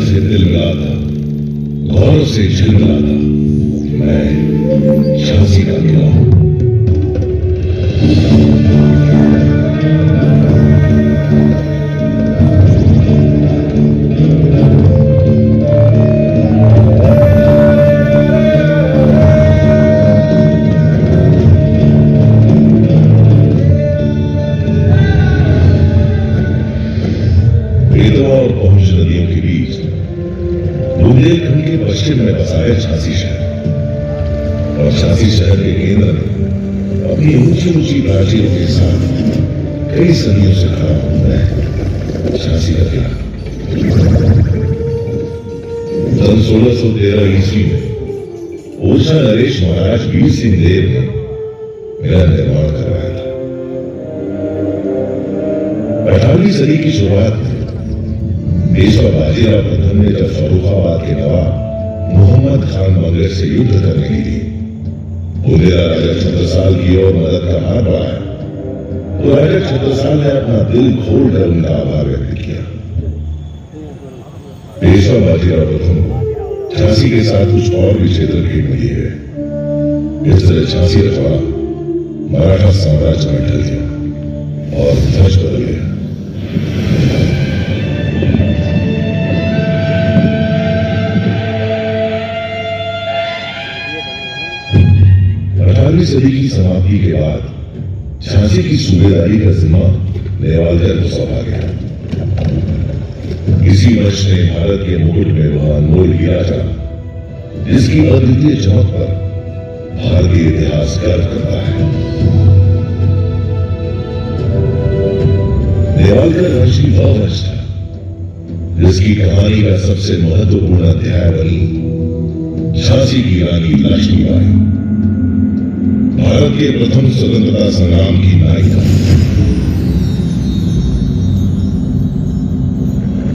प्यार से दिल मिला था, गौरव से झिलमिला था। मैं झांसी का किला हूं। बेतवा और पहुंच नदियों के बीच बुंदेलखंड के पश्चिम में बसा है झांसी शहर। और झांसी शहर के केंद्र में अपनी ऊंची ऊंची प्राचीरों के साथ कई सदियों से खड़ा होता है झांसी का किला। सन 1613 ईस्वी में ओरछा नरेश महाराज वीर सिंह देव ने मेरा निर्माण करवाया था। 18वीं सदी की शुरुआत में पेशवा बाजीराव प्रथम ने जब फर्रुखाबाद के नवाब मोहम्मद खान मंगल से युद्ध करने के लिए बुंदेला राजा छत्रसाल की ओर मदद का हाथ बढ़ाया, तो राजा छत्रसाल ने अपना दिल खोलकर उनका आभार व्यक्त किया। पेशवा बाजीराव प्रथम को झांसी के साथ कुछ और भी क्षेत्र भेंट मिली है। इस तरह झांसी रखवाड़ा मराठा साम्राज्य में ढल गया और ध्वज बदल गया। सदी की समाप्ति के बाद झांसी की सूबेदारी का जिम्मा नेवालकर को सौंपा गया। इसी वर्ष ने भारत के मुकुट में वह अनमोल हीरा था जिसकी अद्वितीय चमक पर भारतीय इतिहास गर्व करता है। नेवालकर वंश की वह वंश था जिसकी कहानी का सबसे महत्वपूर्ण अध्याय बनी झांसी की रानी लक्ष्मीबाई, भारत के प्रथम स्वतंत्रता संग्राम की नायिका।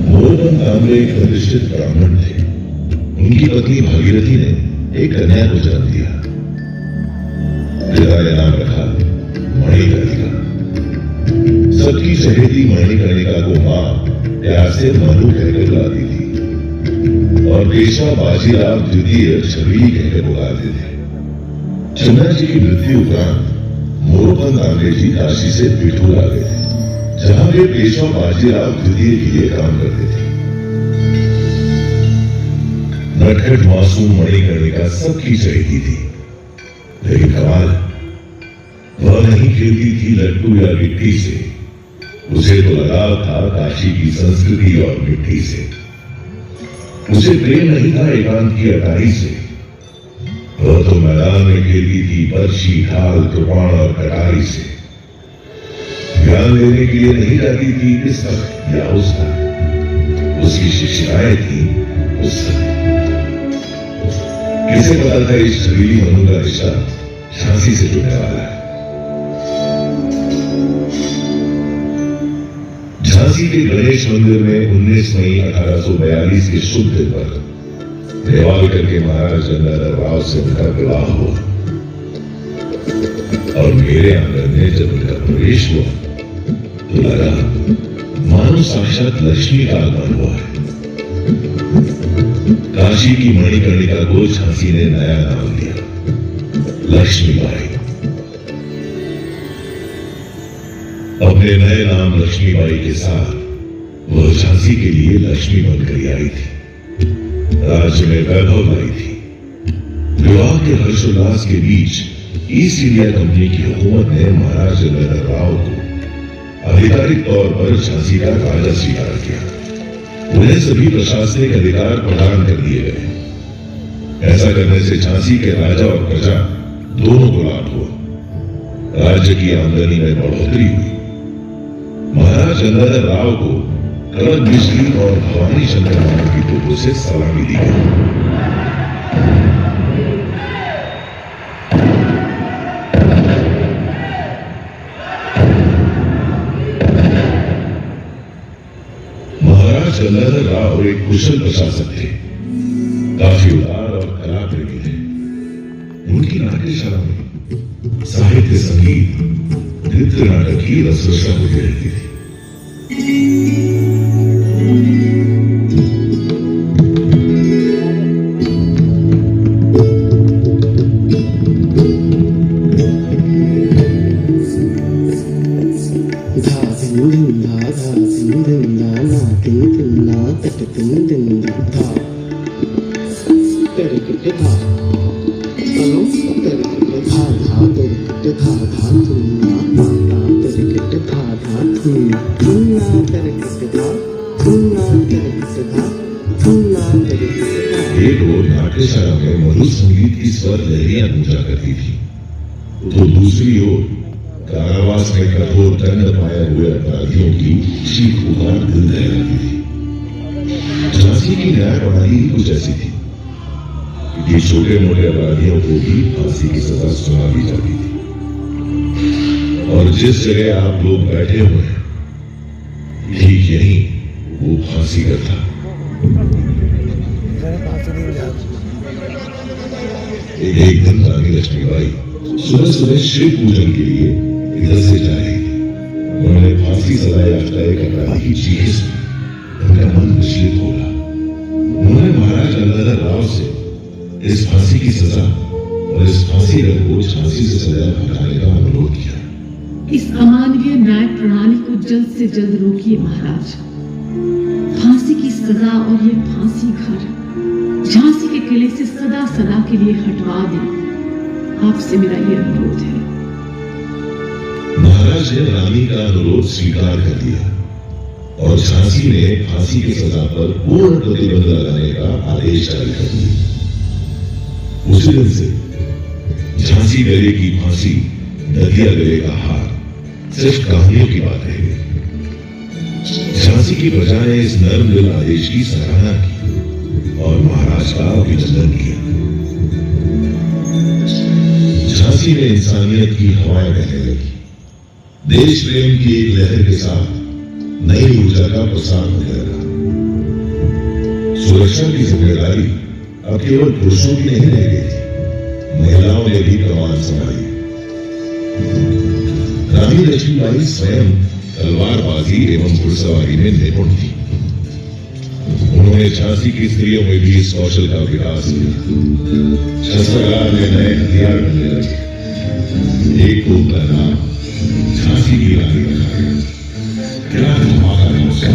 मोरोपंत कांबले एक प्रतिष्ठित ब्राह्मण थे। उनकी पत्नी भागीरथी ने एक कन्या को जन्म दिया। पिता ने नाम रखा मणिकर्णिका। सबकी चहेती मणिकर्णिका को मां प्यार से मनु कहकर बुलाती थी और पेशवा बाजीराव द्वितीय छवि कहकर बुलाते थे। चंद्रा जी की मृत्यु उपरांत मोरोपंत कांबले जी काशी से पिठूर आ गए थे, जहां वे पेशवा बाजीराव द्वितीय के लिए काम करते थे। नटखट मासूम मणिकर्णिका सबकी चहेती थी, लेकिन कमाल वह नहीं खेलती थी लट्टू या गिट्टी से। उसे तो लगाव था काशी की संस्कृति और मिट्टी से। उसे प्रेम नहीं था एकांत की अटारी से। वह तो मैदान में खेलती थी बर्छी, ढाल, कृपाण और कटारी से। ज्ञान लेने के लिए नहीं जाती थी इस तक या उस तक। उसकी शिक्षिकाएं थी उस तक। किसे पता था इस छबीली मनु का रिश्ता झांसी से जुड़ने वाला है। झांसी के गणेश मंदिर में 19 मई 1842 के शुभ दिन पर नेवालकर के महाराज गंगाधर राव से उनका विवाह हुआ और मेरे आंगन में जब उनका प्रवेश हुआ तो लगा मानो साक्षात लक्ष्मी का आगमन हुआ है। काशी की मणिकर्णिका को झांसी ने नया नाम दिया, लक्ष्मीबाई। अपने नए नाम लक्ष्मीबाई के साथ वह झांसी के लिए लक्ष्मी बनकर आई थी, राज्य में वैभव लाई थी। विवाह के हर्षोल्लास के बीच ईस्ट इंडिया कंपनी की हुकूमत ने महाराज गंगाधर राव को आधिकारिक तौर पर झांसी का राजा स्वीकार किया। उन्हें सभी प्रशासनिक अधिकार प्रदान कर दिए गए। ऐसा करने से झांसी के राजा और प्रजा दोनों को लाभ हुआ। राज्य की आमदनी में बढ़ोतरी हुई। महाराज गंगाधर राव को कनक बिजली और भवानी शंकर नाम की तोपों से सलामी दी गई। महाराज गंगाधर राव एक कुशल प्रशासक थे, काफी उदार और कला प्रेमी थे। उनकी नाट्यशाला में साहित्य, संगीत, नृत्य, नाटक की रसरसा होती रहती थी। धा तलो तेरे धा धा तेरे धा धा धुना माता तेरे धा धा धुना धुना तेरे धा धुना तेरे धा धुना तेरे धा। एक ओर नाट्यशाला में मधुर संगीत की स्वर लहरियां गूंजा करती थी, तो दूसरी ओर कारावास में कठोर दंड पाए हुए अपराधियों की चीख पुकार दिल दहलाती थी। झांसी की न्याय प्रणाली ही कुछ ऐसी थी कि छोटे मोटे अपराधियों को भी फांसी की सजा सुना दी जाती थी। और जिस जगह आप लोग बैठे हुए हैं, ठीक यहीं वो फांसी का था। एक दिन रानी लक्ष्मीबाई सुबह सुबह शिव पूजन के लिए इधर से जा रही थी। उन्होंने फांसी सजा याफ्ता एक अपराधी की चीखें सुनी। उनका मन विचलित हो गया। उन्होंने महाराज गंगाधर राव से इस फांसी की सजा और इस फांसी दर को झांसी से सजा हटाने का अनुरोध किया। इस अमानवीय न्याय प्रणाली को जल्द से जल्द रोकिए महाराज। फांसी की सजा और ये फांसी घर झांसी के किले से सदा सदा के लिए हटवा दें। आपसे मेरा ये अनुरोध है। महाराज ने रानी का अनुरोध स्वीकार कर दिया और झांसी में फांसी की सजा पर पूर्ण प्रतिबंध लगाने का आदेश जारी कर दिया। उसी दिन से झांसी गले की फांसी, दतिया गले का हार सिर्फ कहानियों की बात रह गई। झांसी की प्रजा ने इस नर्म दिल आदेश की सराहना की और महाराज का अभिनंदन किया। झांसी में इंसानियत की हवाएं बहने लगी। देश प्रेम की एक लहर के साथ नई ऊर्जा का प्रसार होने लगा। सुरक्षा की जिम्मेदारी अब केवल पुरुषों की नहीं रह गई थी, महिलाओं ने भी कमान संभाली। रानी लक्ष्मीबाई स्वयं तलवारबाजी एवं घुड़सवारी में निपुण थी। उन्होंने झांसी की स्त्रियों में भी इस कौशल का विकास किया। शस्त्रागार में नए हथियार बनने लगे। एक को का नाम झांसी की रानी रखा गया। क्या धमाका था उसका।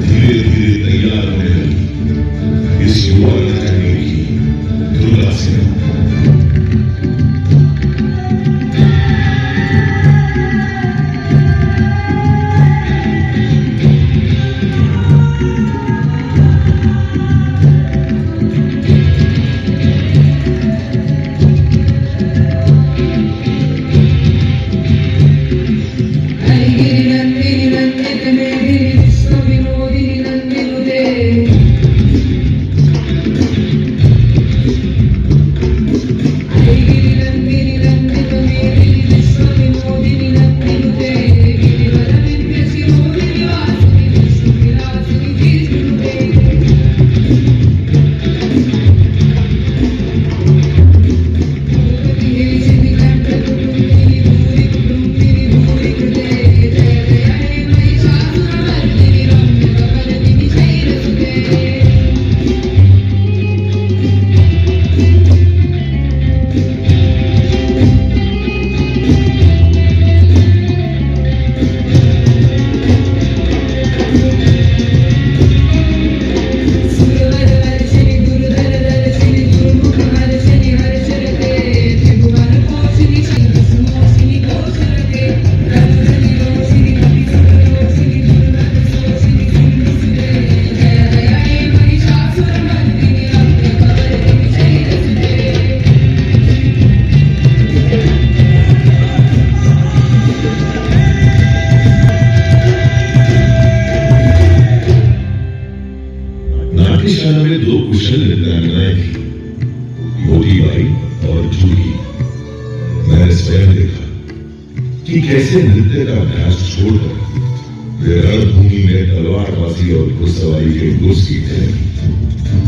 धीरे धीरे तैयार होने लगी इस युवा लड़की की दुर्गा सेना। नाट्यशाला में दो कुशल नृत्यांगनाएं थी, मोतीबाई और जूही। मैंने स्वयं देखा कि कैसे नृत्य का अभ्यास छोड़कर वे रणभूमि में तलवारबाजी और घुड़सवारी के गुर सीखते रहे।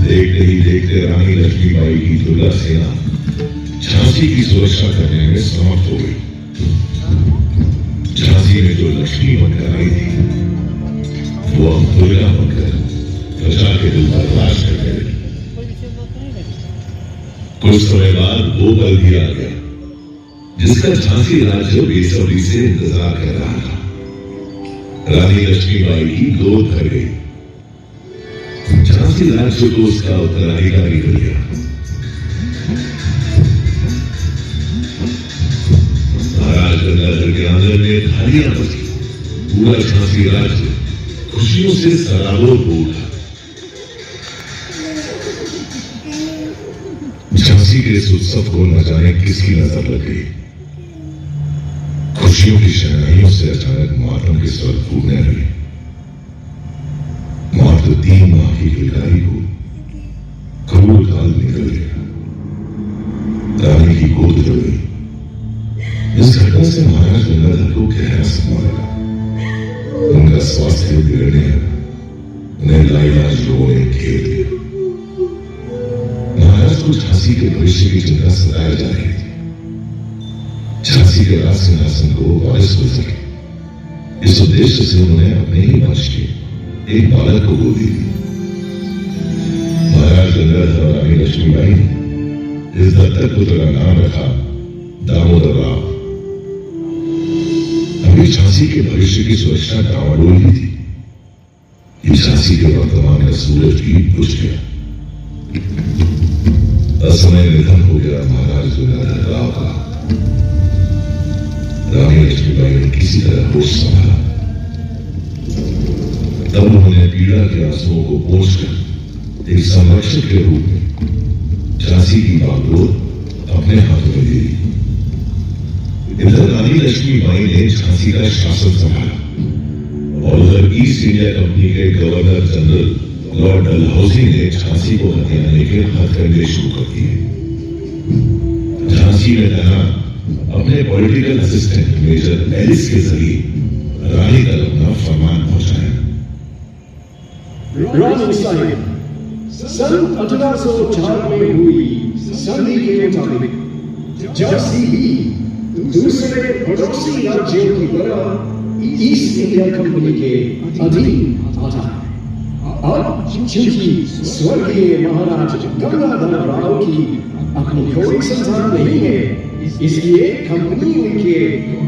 देखते ही देखते रानी लक्ष्मीबाई की दुर्गा सेना झांसी की सुरक्षा करने में समर्थ हो गई। झांसी में जो लक्ष्मी बनकर आई थी, वो अब दुर्गा बनकर प्रजा के दिल पर राज करने लगी। कुछ समय बाद वो पल भी आ गया जिसका झांसी राज्य बेसब्री से इंतजार कर रहा था। रानी लक्ष्मीबाई की गोद भर गई। झांसी राज्य को उसका उत्तराधिकारी तालियां बजी, पूरा झांसी राज्य खुशियों से सराबोर हो उठा। झांसी के इस उत्सव को न जाने किसकी नजर लग गई। खुशियों की शहनाइयों से अचानक मातम के स्वर फूटने लगे। मात्र 3 माह की किलकारी को क्रूर काल निकल गया। रानी की गोद जल गई। इस घटना से महाराज गंगाधर को गहरा सदमा लगा। उनका स्वास्थ्य बिगड़ने लगा। उन्हें लाइलाज लोगों ने घेर लिया। महाराज को झांसी के भविष्य की चिंता सताई जा रही थी। झांसी के राज सिंहासन को वारिस हो सके, इस उद्देश्य से उन्होंने अपने ही वंश के एक बालक को गोदी दी। महाराज गंगाधर और रानी लक्ष्मीबाई ने इस दत्तक पुत्र का नाम रखा दामोदर राव। अभी झांसी के भविष्य की सुरक्षा डावाडोल ही थी कि झांसी के वर्तमान का सूरज भी बुझ गया। असमय निधन हो गया महाराज गंगाधर राव का। रानी लक्ष्मीबाई ने किसी तरह होश संभाला। तब उन्होंने पीड़ा के आंसुओं को पोंछकर एक संरक्षक के रूप में झांसी की बागडोर अपने हाथों में ले ली। इधर रानी लक्ष्मीबाई ने झांसी का शासन संभाला और उधर ईस्ट इंडिया कंपनी के गवर्नर जनरल लॉर्ड डलहौजी ने झांसी को हथियाने के हथकंडे शुरू कर दिए। झांसी में तैनात अपने पॉलिटिकल असिस्टेंट मेजर एलिस के जरिए रानी तक अपना फरमान पहुंचाया। रानी साहिब, सन 1804 में हुई संधि के मुताबिक झांसी भी दूसरे पड़ोसी राज्यों की तरह ईस्ट इंडिया कंपनी के अधीन आता है। अब चूंकि स्वर्गीय महाराज गंगाधर राव की अपनी कोई संतान नहीं है, इसलिए कंपनी उनके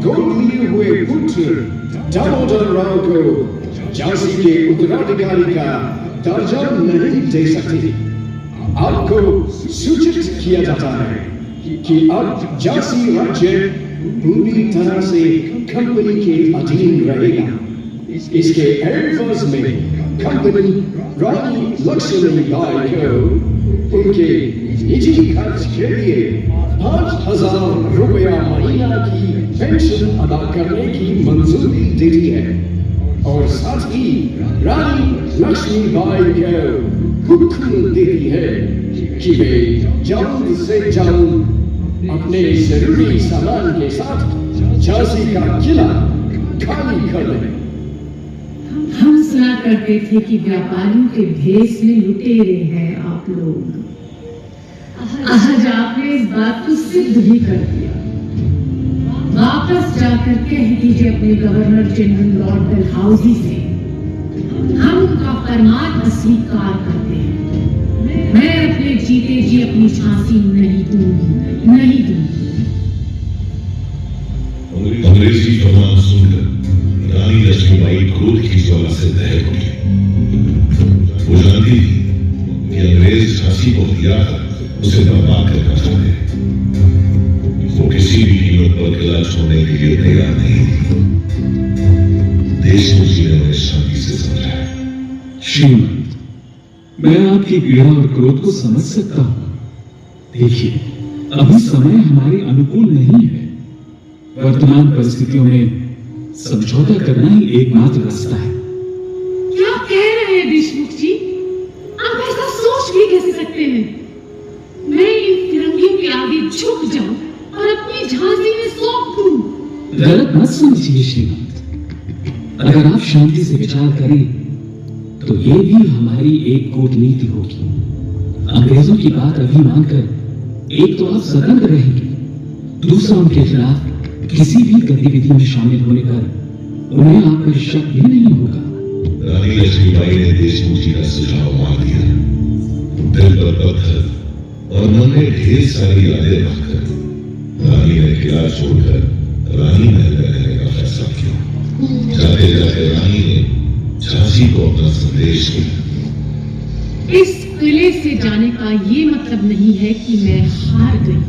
गोद लिए हुए पुत्र दामोदर राव को झांसी के उत्तराधिकारी का दर्जा नहीं दे सकती। आपको सूचित किया जाता है कि अब झांसी राज्य पूरी तरह से कंपनी के अधीन रहेगा। इसके एवज में कंपनी रानी लक्ष्मीबाई को उनके निजी खर्च के लिए 5,000 रुपया महीना की पेंशन अदा करने की मंजूरी देती है और साथ ही रानी लक्ष्मीबाई को हुक्म देती है कि वे जल्द से जल्द अपने जरूरी सामान के साथ झांसी का किला खाली कर दें। हम सुना करते थे कि व्यापारियों के भेष में लुटेरे हैं आप लोग। आज आपने इस बात को सिद्ध भी कर दिया। वापस जाकर कह दीजिए अपने गवर्नर जनरल लॉर्ड डलहौजी से हम उनका फरमान अस्वीकार करते हैं। मैं अपने जीते जी अपनी झांसी नहीं दूंगी, नहीं दूंगी। अंग्रेजी फरमान सुनकर रानी लक्ष्मीबाई क्रोध की ज्वाला से दहक उठी। वो जानती थी कि अंग्रेज झांसी को हथियार कर उसे बर्बाद करना चाहते हैं। वो किसी भी कीमत पर किला छोड़ने के लिए तैयार नहीं थी। देशमुख जी ने उन्हें शांति से समझाया। श्रीमान, मैं आपकी पीड़ा और क्रोध को समझ सकता हूं। देखिए, अभी समय हमारे अनुकूल नहीं है। वर्तमान परिस्थितियों में समझौता करना ही एकमात्र रास्ता है। क्या कह रहे हैं देशमुख जी? आप ऐसा सोच भी कैसे सकते हैं? मैं इन फिरंगियों के आगे झुक जाऊं और अपनी झांसी में सौंप दूं। गलत मत समझिए श्रीमान। अगर आप शांति से विचार करें तो ये भी हमारी एक कूटनीति होगी। अंग्रेजों की बात अभी मानकर एक तो आप स्वतंत्र रहेंगे, दूसरा उनके खिलाफ किसी भी गतिविधि में शामिल होने पर उन्हें आप पर शक भी नहीं होगा। रानी लक्ष्मीबाई ने देशमुख जी का सुझाव मान लिया। दिल पर पत्थर और मन में ढेर सारी यादें रखकर रानी ने किला छोड़कर रानी महल में रहने का फैसला किया। जाते जाते रानी ने झांसी को अपना संदेश दिया। इस किले से जाने का ये मतलब नहीं है कि मैं हार गई।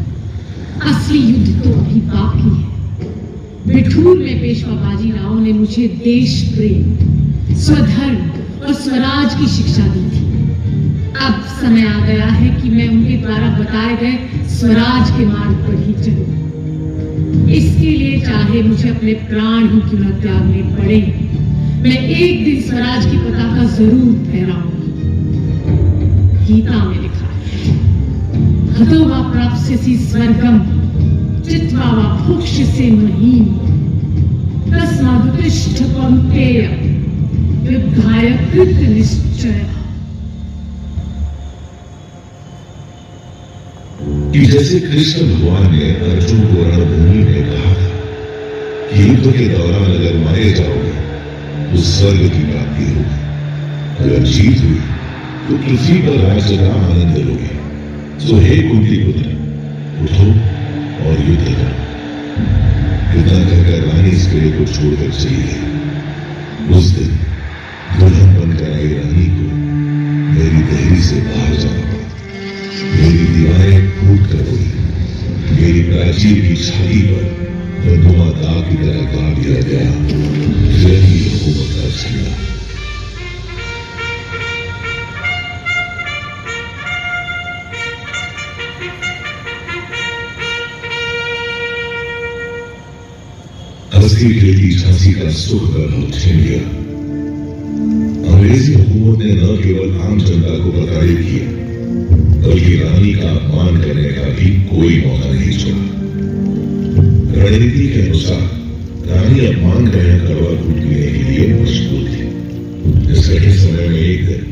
असली युद्ध तो अभी बाकी है। बिठूर में पेशवा बाजीराव ने मुझे देश प्रेम, स्वधर्म और स्वराज की शिक्षा दी थी। अब समय आ गया है कि मैं उनके द्वारा बताए गए स्वराज के मार्ग पर ही चलूं। इसके लिए चाहे मुझे अपने प्राण ही क्यों न त्यागने पड़े, मैं एक दिन स्वराज की पताका जरूर फहराऊंगी। गीता में लिखा है, हतो वा प्राप्स्यसि स्वर्गम चित्वा वा भोक्ष्यसे महीम तस्मादुत्तिष्ठ कौन्तेय युद्धाय कृत निश्चय। कि जैसे कृष्ण भगवान ने अर्जुन को रणभूमि में कहा था कि युद्ध के दौरान अगर मारे जाओगे तो स्वर्ग की प्राप्ति होगी, अगर जीत हुई तो पृथ्वी पर राज्य का आनंद लोगे। सो हे कुंती पुत्र, उठो और युद्ध करो। इतना कहकर रानी इस किले को छोड़कर चली गई। उस दिन दुल्हन बनकर आई रानी को मेरी देहरी से बाहर जाना पड़ा। मेरी दीवारें फूट कर रोई। मेरी प्राचीर की छाती पर बंधुआ दाग की तरह गा दिया गया यही हुकूमत का झंडा। हंसती खेलती झांसी का सुख वैभव छीन गया। अंग्रेजी हुकूमत ने न केवल आम जनता को प्रताड़ित किया, बल्कि रानी का अपमान करने का भी कोई मौका नहीं छोड़ा। रणनीति के अनुसार रानी अपमान का यह कड़वा घूट पीने के लिए मजबूर थी। इस कठिन समय में एक दिन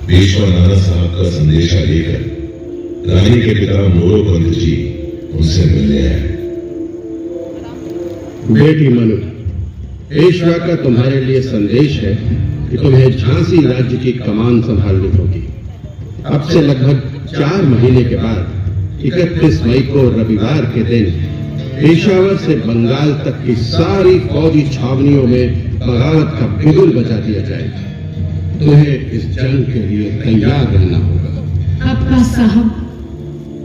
पेशवा नाना साहब का संदेशा लेकर रानी के पिता मोरोपंत जी उनसे मिलने आए। बेटी मनु, पेशवा का तुम्हारे लिए संदेश है कि तुम्हें झांसी राज्य की कमान संभालनी होगी। अब से लगभग 4 महीने के बाद 31 मई को रविवार के दिन पेशावर से बंगाल तक की सारी फौजी छावनियों में बगावत का बिगुल बजा दिया जाएगा। तुम्हें इस जंग के लिए तैयार रहना होगा। आपका साहब,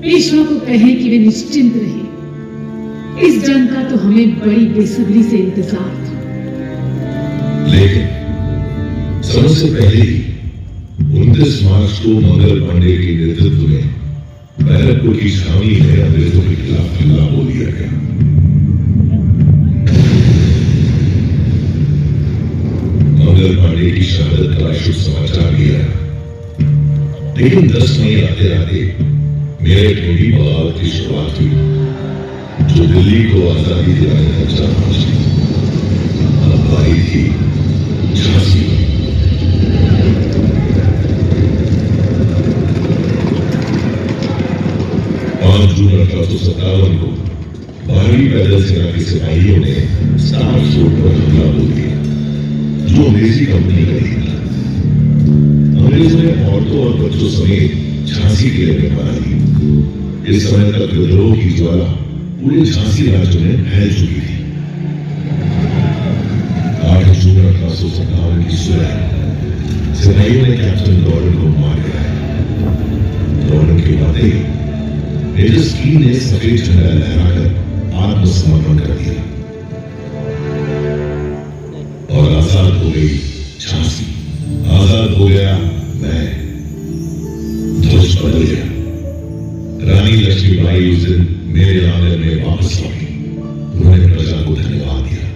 पेशवा को कहें कि वे निश्चिंत रहे। इस जंग का तो हमें बड़ी बेसब्री से इंतजार था। लेकिन समय से पहले ही 29 मार्च को मंगल पांडे के नेतृत्व में बैरकपुर की छावनी में अंग्रेजों के खिलाफ हमला बोल दिया गया। मंगल पांडे की शहादत का शुभ समाचार दिया, लेकिन 10 मई आते आते मेरठ में भी बगावत की शुरुआत हुई, जो दिल्ली को आजादी दिलाने तक जा पहुंची। अब आई थी झांसी। 5 जून 1857 को 12वीं पैदल सेना के सिपाहियों ने स्टार फोर्ट पर हमला बोल दिया, जो अंग्रेजी कंपनी का ही था। अंग्रेजों ने औरतों और बच्चों समेत झांसी किले में बना ली। इस समय तक विद्रोह की ज्वाला पूरे झांसी राज्य में फैल चुकी थी। 8 जून 1857 की सुबह सिपाहियों ने कैप्टन गॉर्डन को मार गिराया। गॉर्डन के बाद मेजर स्कीन ने सफेद झंडा लहराकर आत्मसमर्पण कर दिया और आजाद हो गई झांसी। आजाद हो गया मैं। ध्वज बदल गया। रानी लक्ष्मीबाई उस दिन मेरे आंगन में वापस लौटी। उन्होंने प्रजा को धन्यवाद दिया।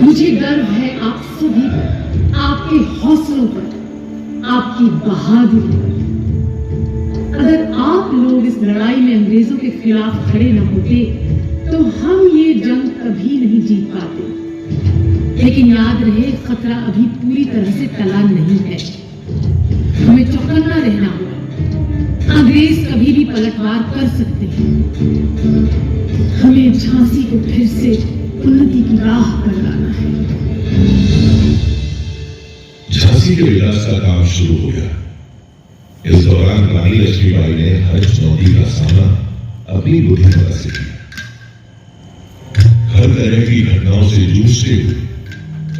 मुझे गर्व है आप सभी पर, आपके हौसलों पर, आपकी बहादुरी पर। अगर आप लोग इस लड़ाई में अंग्रेजों के खिलाफ खड़े न होते तो हम ये जंग कभी नहीं जीत पाते। लेकिन याद रहे, खतरा अभी पूरी तरह से टला नहीं है। हमें चौकन्ना रहना होगा। अंग्रेज कभी भी पलटवार कर सकते हैं। हमें झांसी को फिर से उन्नति की राह पर लाना है। झांसी के विकास का काम शुरू हो गया। इस दौरान रानी लक्ष्मीबाई ने हर चुनौती का सामना अपनी बुद्धिमत्ता से किया। हर तरह की घटनाओं से जूझते हुए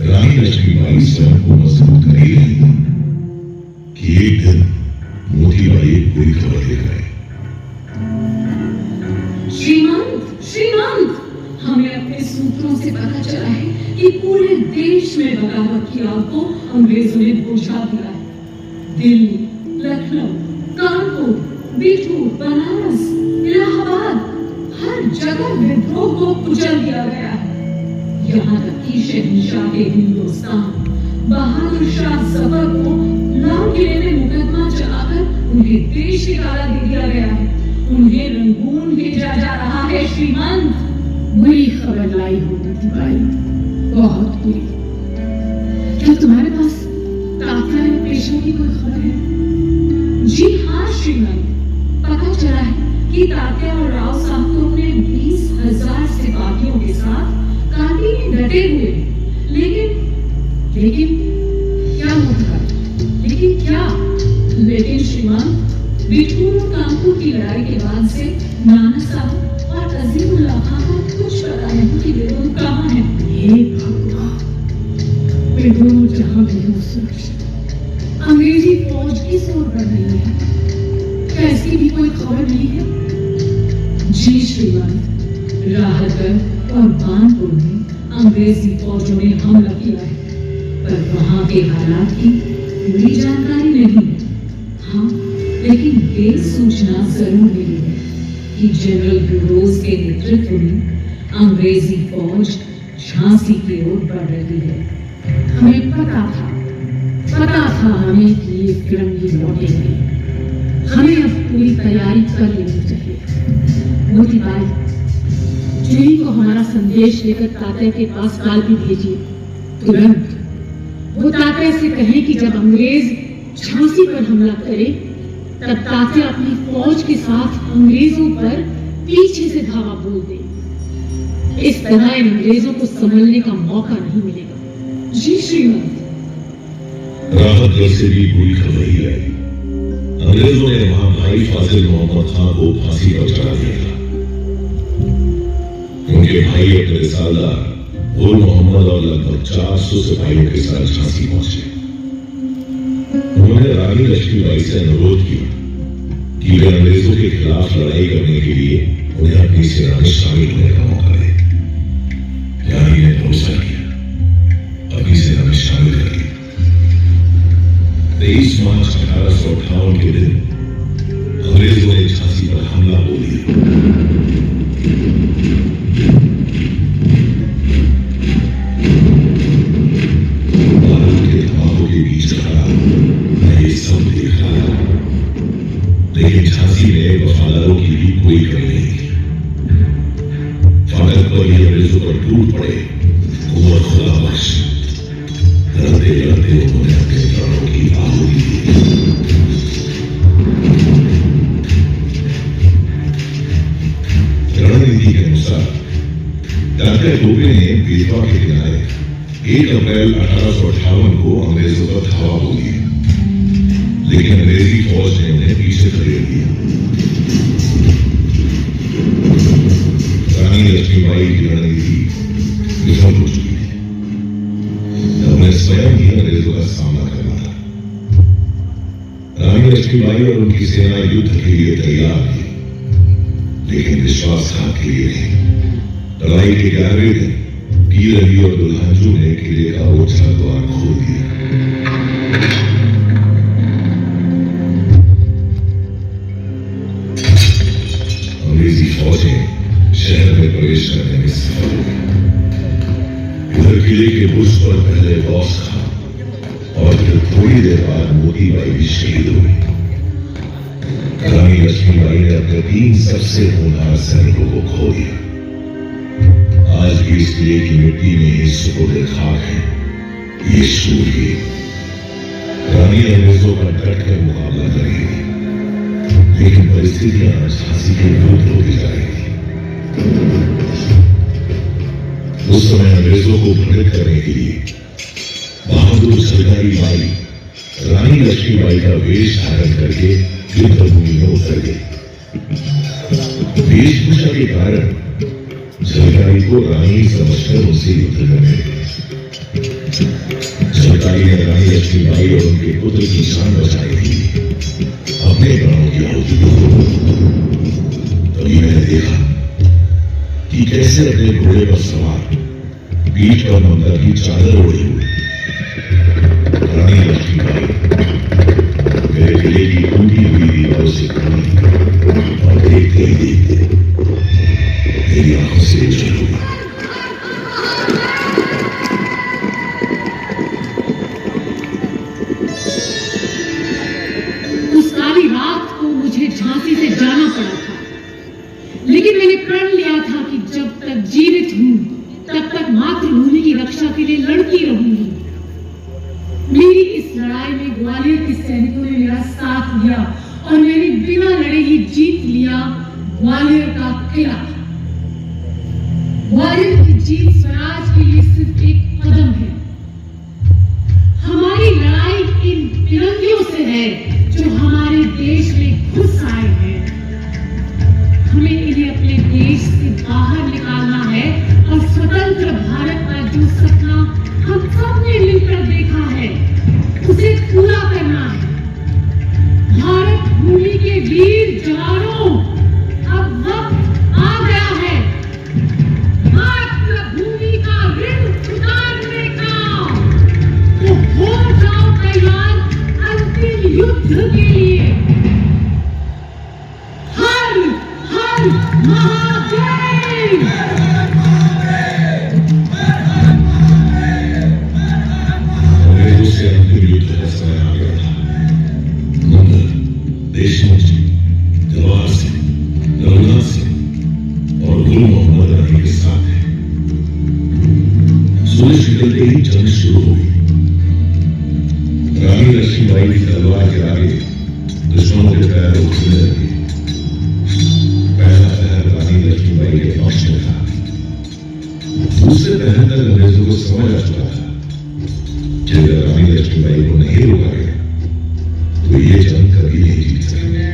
रानी लक्ष्मीबाई स्वयं को मजबूत कर ही रही थी कि एक दिन देश में बगावत की आग को अंग्रेजों ने बुझा दिया है। दिल्ली, लखनऊ, कानपुर, बिठूर, बनारस, इलाहाबाद, हर जगह विद्रोह को कुचल दिया गया है। यहाँ तक कि शहंशाह हिंदुस्तान बहादुर शाह जफर को लाल किले में मुकदमा चलाकर उन्हें देश निकाला दे दिया गया है। उन्हें रंगून भेजा जा रहा है। श्रीमंत, बुरी खबर लाई हो मोतीबाई, बहुत बुरी। क्या तुम्हारे पास तात्या या पेशों की कोई खबर है? जी हाँ श्रीमंत, पता चला है कि तात्या और राव साहब तो अपने 20,000 सिपाहियों के साथ कानपुर में डटे हुए। लेकिन क्या होगा? लेकिन क्या? लेकिन श्रीमान, बिठूर और कानपुर की लड़ाई के बाद से नाना साहब और अजीमुल्लाह खां को कुछ पता नहीं कि वे दोनों कहाँ हैं। हे भगवान, वे दोनों जहाँ भी हो सुरक्षित। अंग्रेजी फौज किस ओर बढ़ रही है? क्या इसकी भी कोई खबर नहीं है? जी श्रीमान, राहतगढ़ और बानपुर में अंग्रेजी फौजों ने हमला किया है, पर वहां के हालात की पूरी जानकारी नहीं है। हाँ, लेकिन ये सूचना जरूर मिली है कि जनरल ब्यूरोज के नेतृत्व में अंग्रेजी फौज झांसी की ओर बढ़ रही है। हमें पता था हमें कि ये फिरंगी लौटेंगे। हमें अब पूरी तैयारी कर लेनी चाहिए। मोतीबाई, जुही को हमारा संदेश लेकर तात्या के पास काल भी भेजिए तुरंत। वो तात्या से कहें कि जब अंग्रेज झांसी पर हमला करे तब तात्या अपनी फौज के साथ अंग्रेजों पर पीछे से धावा बोल दे। इस तरह इन अंग्रेजों को संभलने का मौका नहीं मिलेगा। जी श्रीमंत। राहतगढ़ से भी बुरी खबर ही आई। अंग्रेजों ने वहां भाई फाजिल मोहम्मद खां को फांसी पर चढ़ा दिया था। उनके भाई अपने रिसालदार गुल मोहम्मद और लगभग 400 सिपाहियों के साथ झांसी पहुंचे। उन्होंने रानी लक्ष्मीबाई से अनुरोध किया कि वे अंग्रेजों के खिलाफ लड़ाई करने के लिए उन्हें अपनी सेना में शामिल होने का मौका दे। रानी ने भरोसा किया, अपनी सेना में शामिल कर लिया। 23 मार्च 1858 के दिन अंग्रेजों ने झांसी पर हमला बोल दिया। लेकिन झांसी में वफादारों की भी कोई कमी नहीं थी। फाटक पर ही अंग्रेजों पर टूट पड़े और खुदा बख्श लड़ते लड़ते उन्होंने अपने प्राणों की आहुति दी। रणनीति के अनुसार तात्या टोपे ने बेतवा के किनारे 1 अप्रैल 1858 को अंग्रेजों पर धावा बोल दिया, लेकिन अंग्रेजी फौज ने उन्हें पीछे खदेड़ दिया। रानी लक्ष्मीबाई की रणनीति विफल हो चुकी थी। उन्हें स्वयं ही अंग्रेजों का सामना करना था। रानी लक्ष्मीबाई और उनकी सेना युद्ध के लिए तैयार थी, लेकिन विश्वासघात के लिए नहीं। लड़ाई के 11वें दिन पीर अली और दुल्हांजू ने किले का ओछा द्वार खोल दिया। अंग्रेजी फौजें शहर में प्रवेश करने में सफल हुई। उधर किले के बुर्ज पर पहले गौस खां और फिर थोड़ी देर बाद मोतीबाई भी शहीद हुई। रानी लक्ष्मीबाई ने अपने 3 सबसे होनहार सैनिकों को खो दिया। आज भी इस किले की मिट्टी में ही सुपुर्द खाक है ये शूरवीर। रानी अंग्रेजों का डट कर मुकाबला करेगी, लेकिन परिस्थितियां झांसी के विरुद्ध होती जा रही थी। उस समय अंग्रेजों को भ्रमित करने के लिए बहादुर सरकारी बाई रानी लक्ष्मीबाई का वेश धारण करके युद्ध भूमि में उतर गई। वेशभूषा के कारण झलकारी को रानी समझकर उनसे युद्ध करने लगे। झलकारी ने रानी लक्ष्मीबाई और उनके पुत्र की जान बचाई थी, अपने प्राणों की आहुति दी। तभी मैंने देखा कि कैसे अपने घोड़े पर सवार पीठ पर ममता की चादर ओढ़े हुए रानी लक्ष्मीबाई मेरे किले की टूटी हुई दीवारों से खड़ी और देखते ही देखते मेरी आंखों से ओझल हुई। उस काली रात को मुझे झांसी से जाना पड़ा था, लेकिन मैंने प्रण लिया था कि जब तक जीवित हूं तब तक मातृभूमि की रक्षा के लिए लड़ती रहूंगी। मेरी इस लड़ाई में ग्वालियर के सैनिकों ने मेरा साथ दिया और मैंने बिना लड़े ही जीत लिया ग्वालियर का किला। ग्वालियर की जीत स्वराज के लिए सिर्फ एक कदम है। हमारी लड़ाई इन तिरंगियों से है जो हमारे देश में घुस आए हैं। हमें इन्हें अपने देश से बाहर निकालना है और स्वतंत्र भारत का जो सपना हम सब ने मिलकर देखा है उसे पूरा करना है। भारत भूमि के वीर जवानों, अब वक्त आ गया है मातृभूमि का ऋण उतारने का। तो हो जाओ तैयार अंतिम युद्ध के लिए। हर हर महादेव। अंग्रेजों से अंतिम युद्ध का समय आ गया था। मंगल, देशमुख जी, जवाहर सिंह, रघुनाथ सिंह और गुरु मोहम्मद अली के साथ है। सूरज निकलते ही जंग शुरू हुई। रानी लक्ष्मीबाई की तलवार के आगे दुश्मनों के पैर उठने लगे। पहला पहर रानी लक्ष्मीबाई के पक्ष में था। दूसरे पहर तक अंग्रेजों को समझ आ चुका था कि अगर रानी लक्ष्मीबाई को नहीं रोका गया तो ये जंग कभी नहीं जीत सकेंगे।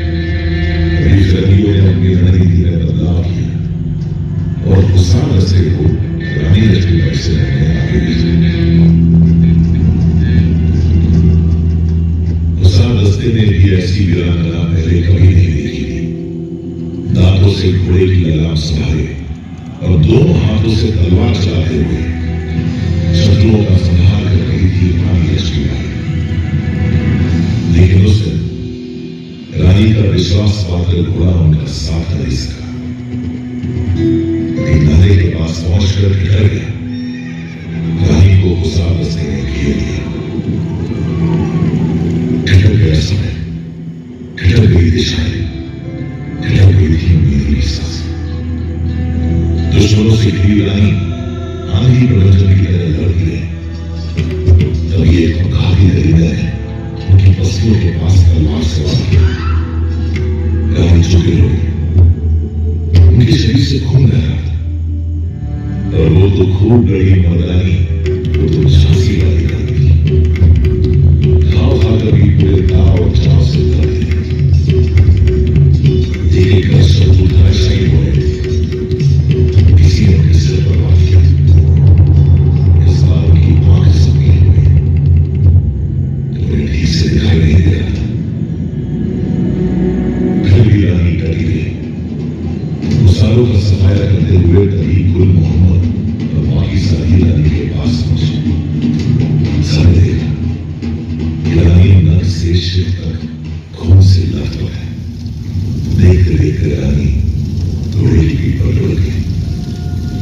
अभी फिरंगियों ने अपनी रणनीति में बदलाव किया और हुसैन दस्ते को रानी लक्ष्मीबाई से लड़ने आगे भेजा। हुसैन दस्ते ने भी ऐसी वीरांगना पहले कभी नहीं देखी थी। दांतों से घोड़े की लगाम संभाले और दोनों हाथों से तलवार चलाते हुए शत्रुओं का संहार कर रही थी रानी लक्ष्मीबाई। लेकिन उस दिन रानी का विश्वास पात्र घोड़ा उनका साथ नहीं सका। नाले के पास पहुंचकर ठहर गया। रानी को हुसैन दस्ते ने घेर लिया। ठहर गया समय, ठहर गई दिशाएं, ठहर गई थी मेरी सांसें। दुश्मनों से घिरी रानी आंधी प्रबंधन की तरह लड़ती है। तब ये घाटी दरिंदा है उनकी पसलियों के पास तलवार सवार किया। रानी झुके रोई। उनके शरीर से खून बह रहा था। और वो तो खूब लड़ी मर्दानी, वो तो झांसी वाली रानी थी। घाव खाकर भी पूरे दाव और चाव से लड़ती थी। देखकर शत्रु धराशायी हो गए थे। किसी ने उनके सिर पर वार किया। इस बार उनकी आंख संगीन हुई तो उन्हें ठीक से दिखाई नहीं दे रहा था। फिर भी रानी डटी रही। हुसारों का सफाया करते हुए तभी गुल मोहम्मद और बाकी सारी रानी के पास पहुंचे। सारे देखा कि रानी नर से शिर तक खून से लथपथ है। देखते देखते रानी घोड़े की पीठ पर लौट गई।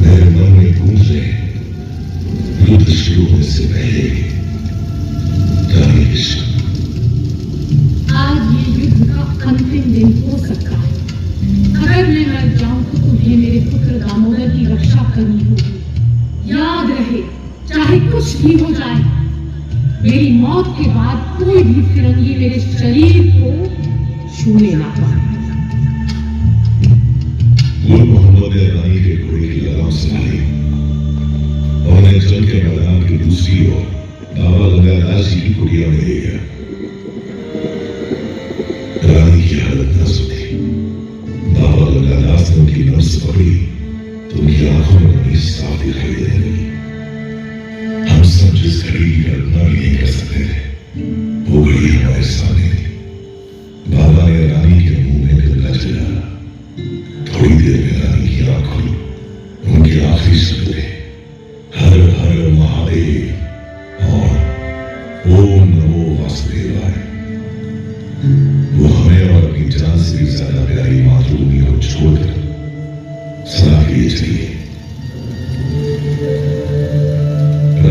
मेरे मन में गूंज रहे युद्ध शुरू होने से पहले रानी के शब्द। आज ये युद्ध का अंतिम दिन हो सकता है। अगर मैं मर जाऊं तो तुम्हें मेरे पुत्र दामोदर की रक्षा करनी होगी। याद रहे, चाहे कुछ भी हो जाए, मेरी मौत के बाद कोई भी फिरंगी मेरे शरीर को छूने ना पाए। गुल मोहम्मद ने रानी के घोड़े की लगाम संभाली और उन्हें जंग के मैदान की दूसरी ओर बाबा गंगादास जी की कुटिया में ले गया। रानी की हालत नाजुक थी। बाबा गंगादास ने उनकी नब्ज पकड़ी तो उनकी आंखों में नमी साफ दिखाई देने लगी। हम सब जिस घड़ी की कल्पना भी नहीं कर सकते थे वो घड़ी हमारे सामने थी। बाबा ने रानी के मुंह में गंगा चला। थोड़ी देर में रानी की आंख खुली। उनके आखिरी शब्द थे, हर हर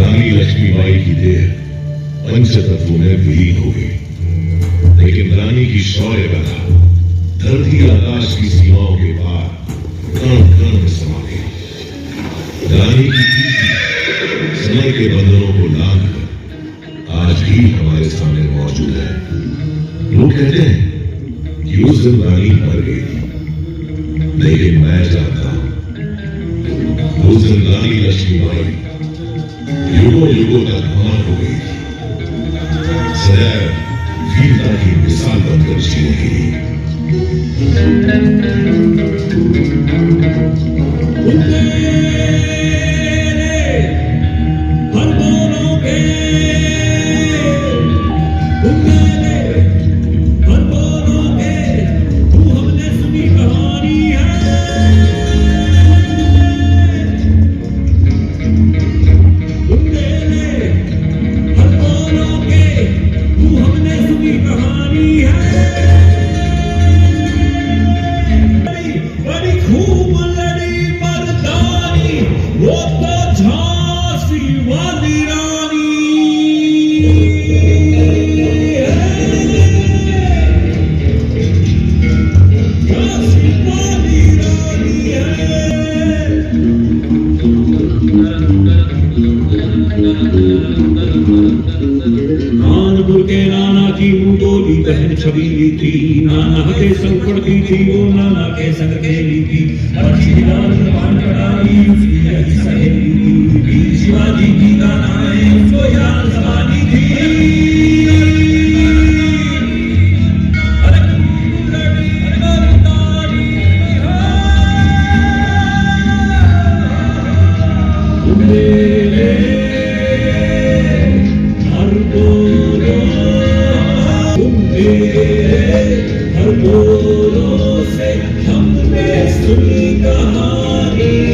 रानी लक्ष्मीबाई की देह पंचतत्वों में विलीन हो गई, लेकिन रानी की शौर्य गाथा धरती आकाश की सीमाओं के पार कण कण में समा गई। रानी की कीर्ति समय के बंधनों को लांघकर आज भी हमारे सामने मौजूद है। लोग कहते हैं कि उस दिन रानी मर गई थी, लेकिन मैं जानता हूं उस दिन रानी लक्ष्मीबाई युगों युगों तक अमर हो गई थी, सदैव वीरता की मिसाल बनकर जीने के लिए। कानपुर के नाना की मुंडोली बहन छबीली थी, नाना के संग पढ़ती थी, वो नाना के संग खेली थी, अच्छी पान कटाई उसकी यही सहेली थी, शिवाजी की गानाएं उसको याद जबानी थी। हर बोलों से हमने सुनी कहानी।